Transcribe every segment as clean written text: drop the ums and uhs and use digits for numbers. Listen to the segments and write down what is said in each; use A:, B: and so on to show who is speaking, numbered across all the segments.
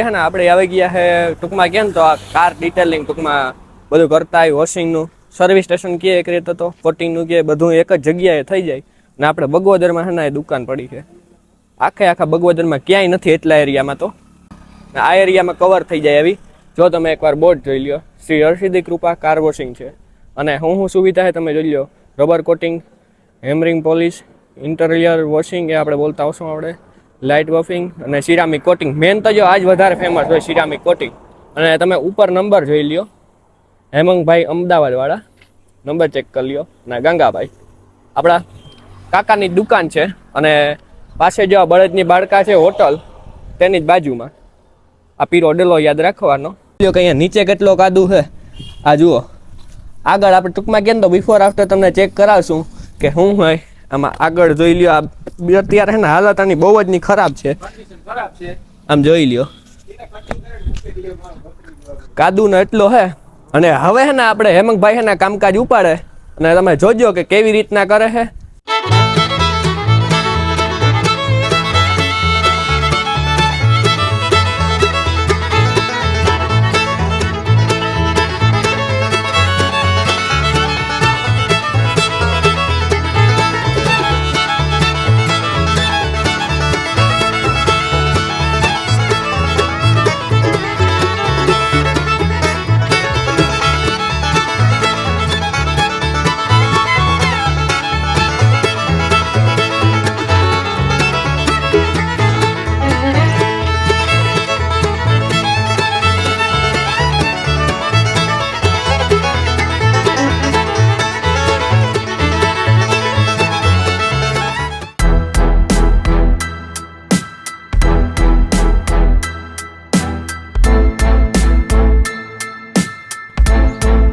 A: હે ને આપણે આવી ગયા છે ટૂંકમાં કેમ તો આ કાર ડિટેલિંગ ટૂંકમાં બધું કરતા હોય, વોશિંગનું સર્વિસ સ્ટેશન કે એક રીતે તો કોટિંગનું કે બધું એક જ જગ્યાએ થઈ જાય ને આપણે બગવદરમાં હે ને દુકાન પડી છે આખા બગવદરમાં ક્યાંય નથી એટલા એરિયામાં તો આ એરિયામાં કવર થઈ જાય એવી જો તમે એકવાર બોર્ડ જોઈ લ્યો શ્રી હર્ષિદી કૃપા કાર વોશિંગ છે અને હું સુવિધા છે તમે જોઈ લો rubber coating, hammering polish, interior washing એ આપણે બોલતા આવશું આપણે લાઇટ બફિંગ અને સિરામિક કોટિંગ મેન તો જો આજ વધારે ફેમસ હોય સિરામિક કોટિંગ અને તમે ઉપર નંબર જોઈ લ્યો હેમંગભાઈ અમદાવાદવાળા નંબર ચેક કરી લ્યો અને ગંગાભાઈ આપણા કાકાની દુકાન છે અને પાસે જો બળદની બાળકા છે હોટલ તેની જ બાજુમાં આ પીરો ડેલો યાદ રાખવાનો કે અહીંયા નીચે કેટલો કાદુ છે આ જુઓ આગળ આપણે ટૂંકમાં કેમ તો બિફોર આફ્ટર તમને ચેક કરાવશું કે શું હોય આમાં આગળ જોઈ લ્યો આ અત્યારે છે ને હાલત આની બહુ જ ની ખરાબ છે આમ જોઈ લ્યો કાદુનો એટલો હે અને હવે હે ને આપણે હેમંગભાઈ હે ને કામકાજ ઉપાડે અને તમે જોજો કે કેવી રીતના કરે છે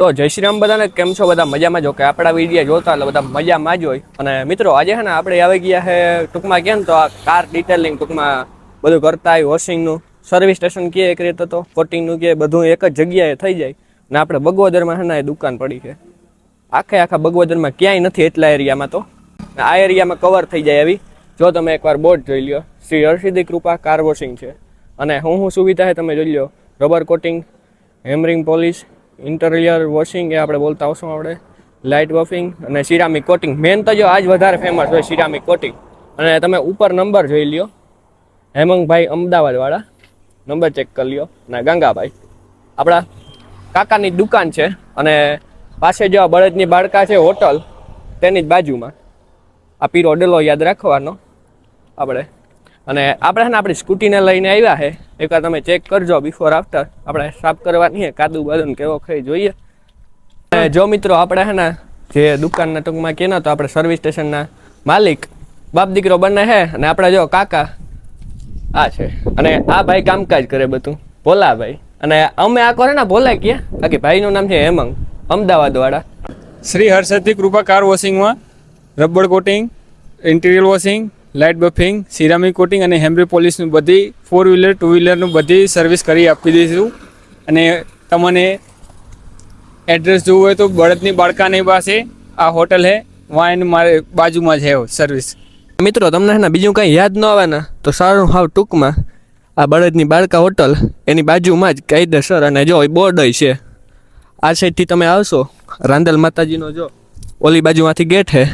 A: તો જય શ્રી રામ બધાને કેમ છો બધા મજામાં જો કે આપણા વિડીયો જોતા એટલે બધા મજામાં જ હોય અને મિત્રો આજે છે ને આપણે આવી ગયા છે ટૂંકમાં કેમ તો આ કાર ડિટેલિંગ ટૂંકમાં બધું કરતા હોય વોશિંગનું સર્વિસ સ્ટેશન કે એક રીતે તો કોટિંગનું કે બધું એક જ જગ્યાએ થઈ જાય ને આપણે બગવદરમાં છે ને દુકાન પડી છે આખા બગવદરમાં ક્યાંય નથી એટલા એરિયામાં તો આ એરિયામાં કવર થઈ જાય એવી જો તમે એકવાર બોર્ડ જોઈ લ્યો શ્રી હર્ષિદી કૃપા કાર વોશિંગ છે અને હું સુવિધા છે તમે જોઈ લો rubber coating, hammering polish, interior washing એ આપણે બોલતા આવશું આપણે લાઇટ બફિંગ અને સિરામિક કોટિંગ મેન તો જો આજ વધારે ફેમસ હોય સિરામિક કોટિંગ અને તમે ઉપર નંબર જોઈ લ્યો હેમંગભાઈ અમદાવાદવાળા નંબર ચેક કરી લ્યો અને ગંગાભાઈ આપણા કાકાની દુકાન છે અને પાસે જો બળદની બાળકા છે હોટલ તેની જ બાજુમાં આ પીરો ડેલો યાદ રાખવાનો આપણે અને આપણે છે ને આપણી સ્કૂટીને લઈને આવ્યા છે એકવાર તમે ચેક કરજો બિફોર આફ્ટર આપણે સાફ કરવાની છે કાદુ બાદુ કેવો ખાઈ જોઈએ જો મિત્રો આપણે છે ને જે દુકાનના ટૂંકમાં કે ના તો આપણે સર્વિસ સ્ટેશનના માલિક બાપ દીકરો બંને છે અને આપણે જો કાકા આ છે અને આ ભાઈ કામકાજ કરે બધું ભોલાભાઈ અને અમે આ કરે ને ભોલા કે બાકી ભાઈનું નામ છે હેમંગ અમદાવાદવાળા
B: શ્રી હર્ષિદી કૃપા કાર વોશિંગમાં rubber coating, interior washing, light buffing, ceramic coating અને હેમરી પોલિશનું બધી 4 વ્હીલર 2 વ્હીલરનું બધી સર્વિસ કરી આપી દઈશું અને તમને એડ્રેસ જોવું હોય તો બળદની બાળકાની પાસે આ હોટલ છે વાઇન મારે બાજુમાં જ છે સર્વિસ
A: મિત્રો તમને છે ને બીજું કંઈ યાદ ન આવે ને તો સારું હાવ ટૂંકમાં આ બળદની બાળકા હોટલ એની બાજુમાં જ કાયદેસર અને જો બોર્ડ છે આ સાઈડથી તમે આવશો રાંદલ માતાજીનો જો ઓલી બાજુમાંથી ગેટ છે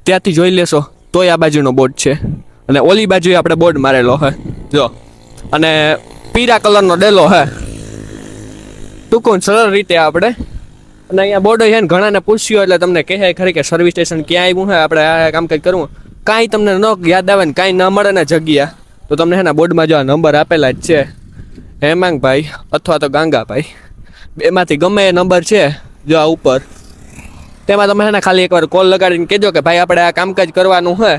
A: ત્યાંથી જોઈ લેશો તોય આ બાજુનો બોર્ડ છે અને ઓલી બાજુએ આપણે બોર્ડ મારેલો છે જો અને પીળા કલરનો ડેલો છે ટૂંકું સરળ રીતે આપણે અને અહીંયા બોર્ડ છે ને ઘણાને પૂછ્યું એટલે તમને કહે ખરી કે સર્વિસ સ્ટેશન ક્યાં આવ્યું છે આપણે આ કામકાજ કરવું કાંઈ તમને ન યાદ આવે ને કાંઈ ન મળે ને જગ્યા તો તમને છે ને બોર્ડમાં જો આ નંબર આપેલા જ છે હેમાંગભાઈ અથવા તો ગાંગાભાઈ બેમાંથી ગમે એ નંબર છે જો આ ઉપર તેમાં તમે છે ને ખાલી એકવાર કોલ લગાડીને કહેજો કે ભાઈ આપણે આ કામકાજ કરવાનું છે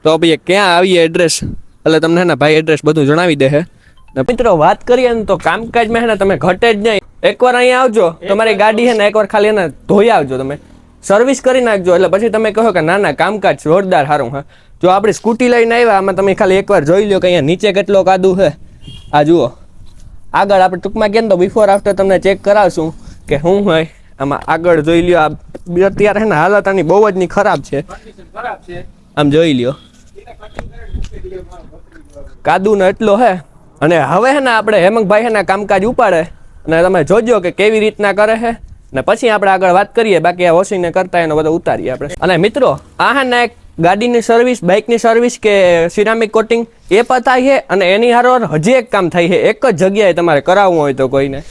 A: તો ભાઈ ક્યાં આવીએ એડ્રેસ એટલે તમને છે ને ભાઈ એડ્રેસ બધું જણાવી દે છે મિત્રો વાત કરીએ ને તો કામકાજમાં છે ને તમે ઘટે જ નહીં એકવાર અહીંયા આવજો તમારી ગાડી છે ને એકવાર ખાલી એને ધોઈ આવજો તમે સર્વિસ કરી નાખજો એટલે પછી તમે કહો કે ના કામકાજ જોરદાર સારું છે જો આપણી સ્કૂટી લઈને આવ્યા આમાં તમે ખાલી એકવાર જોઈ લો કે અહીંયા નીચે કેટલો કાદુ છે આ જુઓ આગળ આપણે ટૂંકમાં કેમ તો બિફોર આફ્ટર તમને ચેક કરાવશું કે શું હોય આમાં આગળ જોઈ લ્યો આ અત્યારે છે ને હાલત આની બહુ જ ની ખરાબ છે આમ જોઈ લ્યો કાદુનો એટલો હે અને હવે હે ને આપણે હેમંતભાઈ હે ને કામકાજ ઉપાડે અને તમે જોજો કે કેવી રીતના કરે છે ને પછી આપણે આગળ વાત કરીએ. બાકી આ વોશિંગને કરતા એનો બધો ઉતારીએ આપણે. અને મિત્રો આ હે ને ગાડીની સર્વિસ, બાઇકની સર્વિસ કે સિરામિક કોટિંગ એ પણ થાય છે અને એની હારોર હજી એક કામ થાય છે. એક જ જગ્યાએ તમારે કરાવવું હોય તો કોઈને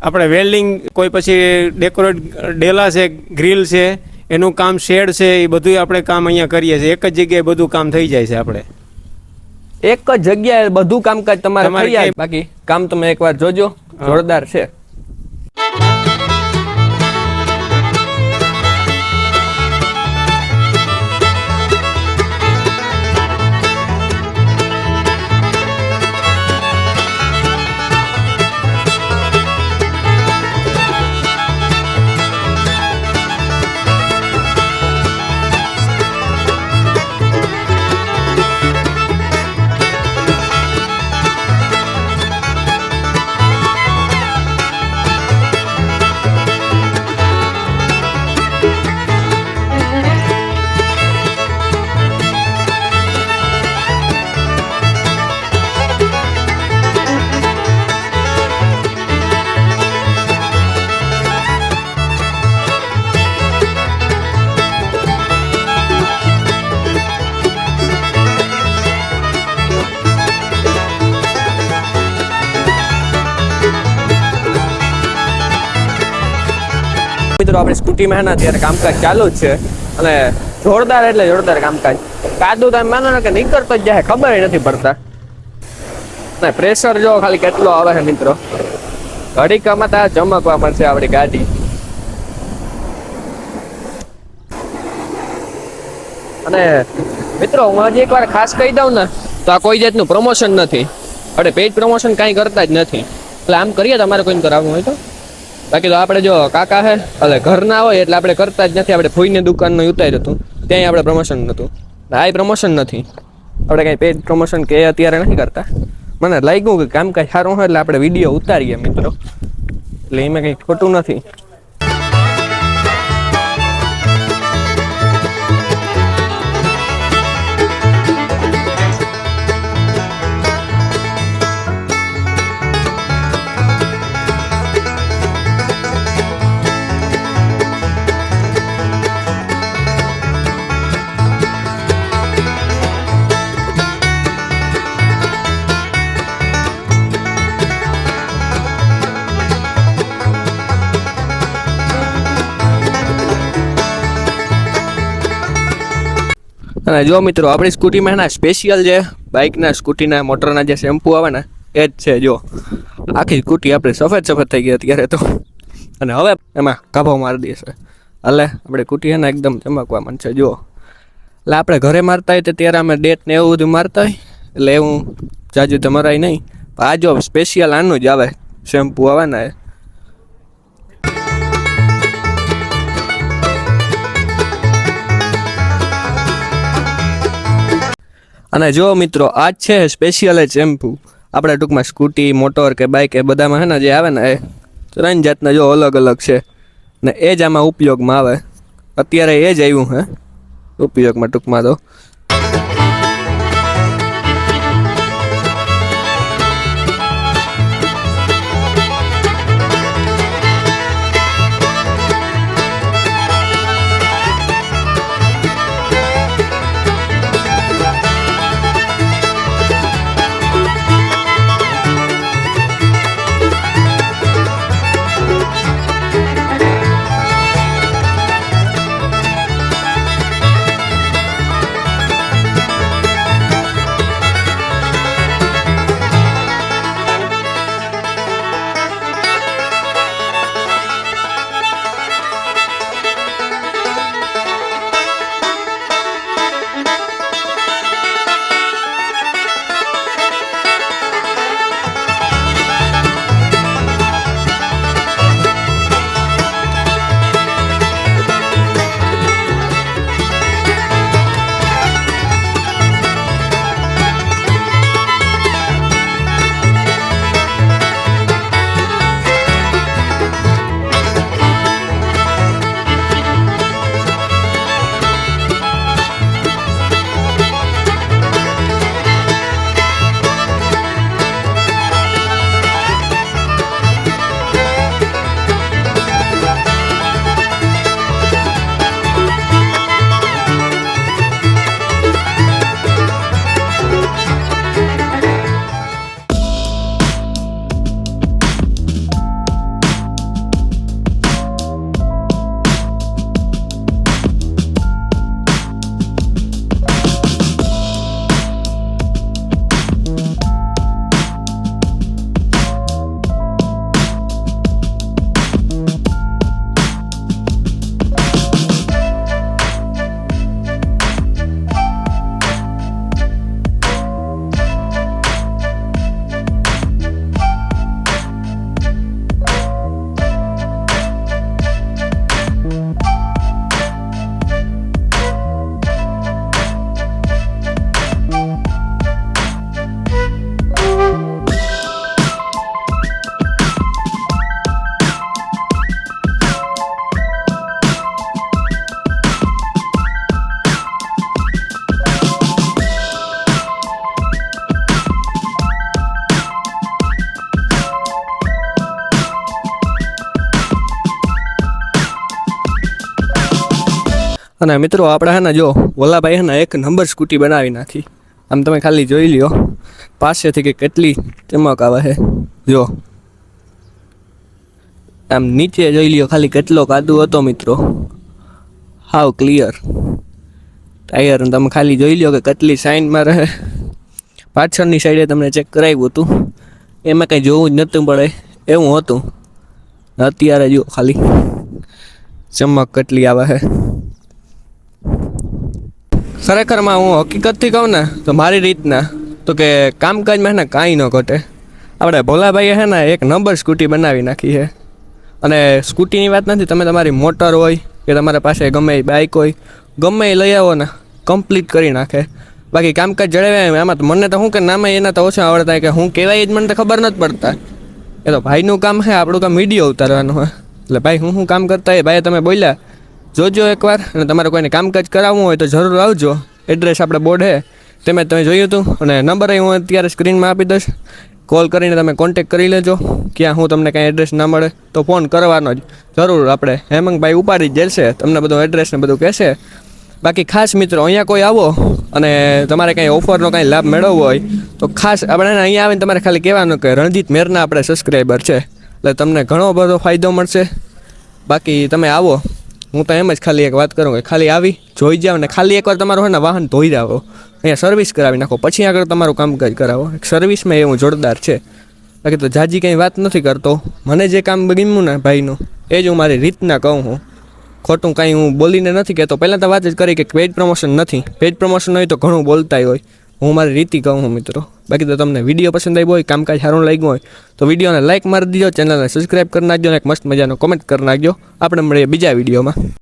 C: આપણે વેલ્ડિંગ, કોઈ પછી ડેકોરેટ ડેલા છે, ગ્રીલ છે, એનું કામ, શેડ છે, એ બધું આપણે કામ અહીંયા કરીએ છીએ. એક જ જગ્યાએ બધું કામ થઈ જાય છે. આપણે
A: એક જ જગ્યાએ બધું કામકાજ તમારે થઈ જાય. બાકી કામ તમે એકવાર જોજો, જોરદાર છે. મિત્રો આપણે સ્કૂટીમાં હે ને અત્યારે કામકાજ ચાલુ જ છે અને જોરદાર એટલે જોરદાર કામકાજ. કાદુ તમે માનો ને કે નીકળતો જ જાય, ખબર નથી પડતા. ને પ્રેશર જો ખાલી કેટલો આવે છે મિત્રો. ઘડીકામાં તો ચમકવા મળશે આપણી ગાડી. અને મિત્રો હું હજી એકવાર ખાસ કહી દઉં ને તો આ કોઈ જાતનું પ્રમોશન નથી. આપણે પેજ પ્રમોશન કાંઈ કરતા જ નથી. એટલે આમ કરીએ તમારે કોઈને કરાવવું હોય તો. બાકી તો આપણે જો કાકા હે એટલે ઘરના હોય એટલે આપણે કરતા જ નથી. આપણે ફોઈને દુકાનનું ઉતાર્યું હતું ત્યાંય આપણે પ્રમોશન નહોતું. આ પ્રમોશન નથી. આપણે કાંઈ પેજ પ્રમોશન કે અત્યારે નથી કરતા. મને લાગ્યું કે કામકાજ સારું હોય એટલે આપણે વિડીયો ઉતારીએ મિત્રો. એટલે એમાં કંઈ ખોટું નથી. અને જો મિત્રો આપણી સ્કૂટીમાં એના સ્પેશિયલ જે બાઇકના, સ્કૂટીના, મોટરના જે શેમ્પુ આવે ને એ જ છે. જો આખી સ્કૂટી આપણી સફેદ સફેદ થઈ ગઈ અત્યારે તો. અને હવે એમાં ગાભો મારી દેશે. એટલે આપણે સ્કૂટી છે ને એકદમ ચમકવા માંડશે. જો એટલે આપણે ઘરે મારતા હોય તો ત્યારે અમે ડેટ ને એવું બધું મારતા હોય એટલે એવું જાજુ તો મરાય નહીં. આ જો સ્પેશિયલ આનું જ આવે શેમ્પુ આવે ને. અને જો મિત્રો આ જ છે સ્પેશિયલ શેમ્પુ. આપણે ટૂંકમાં સ્કૂટી, મોટર કે બાઇક એ બધામાં છે ને જે આવે ને એ 3 જાતના જો અલગ અલગ છે ને એ જ આમાં ઉપયોગમાં આવે. અત્યારે એ જ આવ્યું હે ઉપયોગમાં ટૂંકમાં તો. અને મિત્રો આપણે હે ને જો ઓલાભાઈ હે ને એક નંબર સ્કૂટી બનાવી નાખી. આમ તમે ખાલી જોઈ લ્યો પાસેથી કે કેટલી ચમક આવે છે. જો આમ નીચે જોઈ લ્યો ખાલી કેટલો કાદુ હતો મિત્રો, હાવ ક્લિયર. ટાયર તમે ખાલી જોઈ લ્યો કે કેટલી સાઈડમાં રહે. પાછળની સાઈડે તમને ચેક કરાવ્યું હતું, એમાં કંઈ જોવું જ નહોતું પડે એવું હતું. અત્યારે જો ખાલી ચમક કેટલી આવે છે. ખરેખરમાં હું હકીકતથી કહું ને તો મારી રીતના તો કે કામકાજમાં ને કાંઈ ન ઘટે. આપણે ભોલાભાઈએ છે ને એક નંબર સ્કૂટી બનાવી નાખી છે. અને સ્કૂટીની વાત નથી, તમે તમારી મોટર હોય કે તમારા પાસે ગમે એ બાઇક હોય, ગમે એ લઈ આવો ને કમ્પ્લીટ કરી નાખે. બાકી કામકાજ જણાવ્યા એમાં તો મને તો શું કે નામે એના તો ઓછા આવડતા કે હું કહેવાય જ મને તો ખબર નથી પડતા. એ તો ભાઈનું કામ છે, આપણું કામ વિડીયો ઉતારવાનું હોય. એટલે ભાઈ હું કામ કરતા એ ભાઈ તમે બોલ્યા જોજો એકવાર. અને તમારે કોઈને કામકાજ કરાવવું હોય તો જરૂર આવજો. એડ્રેસ આપણે બોર્ડ છે તેમાં તમે જોયું હતું, અને નંબર હું અત્યારે સ્ક્રીનમાં આપી દઈશ. કોલ કરીને તમે કોન્ટેક કરી લેજો. ક્યાં હું તમને કાંઈ એડ્રેસ ના મળે તો ફોન કરવાનો જ જરૂર. આપણે હેમંતભાઈ ઉપાડી જ જશે, તમને બધું એડ્રેસ ને બધું કહેશે. બાકી ખાસ મિત્રો અહીંયા કોઈ આવો અને તમારે કાંઈ ઓફરનો કાંઈ લાભ મેળવવો હોય તો ખાસ આપણે અહીંયા આવીને તમારે ખાલી કહેવાનું કે રણજીત મેરના આપણે સબસ્ક્રાઈબર છે, એટલે તમને ઘણો બધો ફાયદો મળશે. બાકી તમે આવો, હું તો એમ જ ખાલી એક વાત કરું કે ખાલી આવી જોઈ જાઓ ને ખાલી એકવાર તમારું હોય ને વાહન ધોઈ જાઓ, અહીંયા સર્વિસ કરાવી નાખો, પછી આગળ તમારું કામકાજ કરાવો. સર્વિસમાં એવું જોરદાર છે. બાકી તો જાજી કંઈ વાત નથી કરતો. મને જે કામ ગમ્યું ને ભાઈનું એ જ હું મારી રીતના કહું છું. ખોટું કાંઈ હું બોલીને નથી કહેતો. પહેલાં તો વાત જ કરી કે પેઇડ પ્રમોશન નથી. પેઇડ પ્રમોશન હોય તો ઘણું બોલતાય હોય. હું મારી રીતિ કહું છું મિત્રો. બાકી તો તમને વિડીયો પસંદ આવ્યો હોય, કામકાજ સારું લાગ્યું હોય તો વિડીયોને લાઇક મારી દીજો, ચેનલને સબસ્ક્રાઈબ કરી નાખજો અને એક મસ્ત મજાનો કોમેન્ટ કરી નાખજો. આપણે મળીએ બીજા વિડીયોમાં.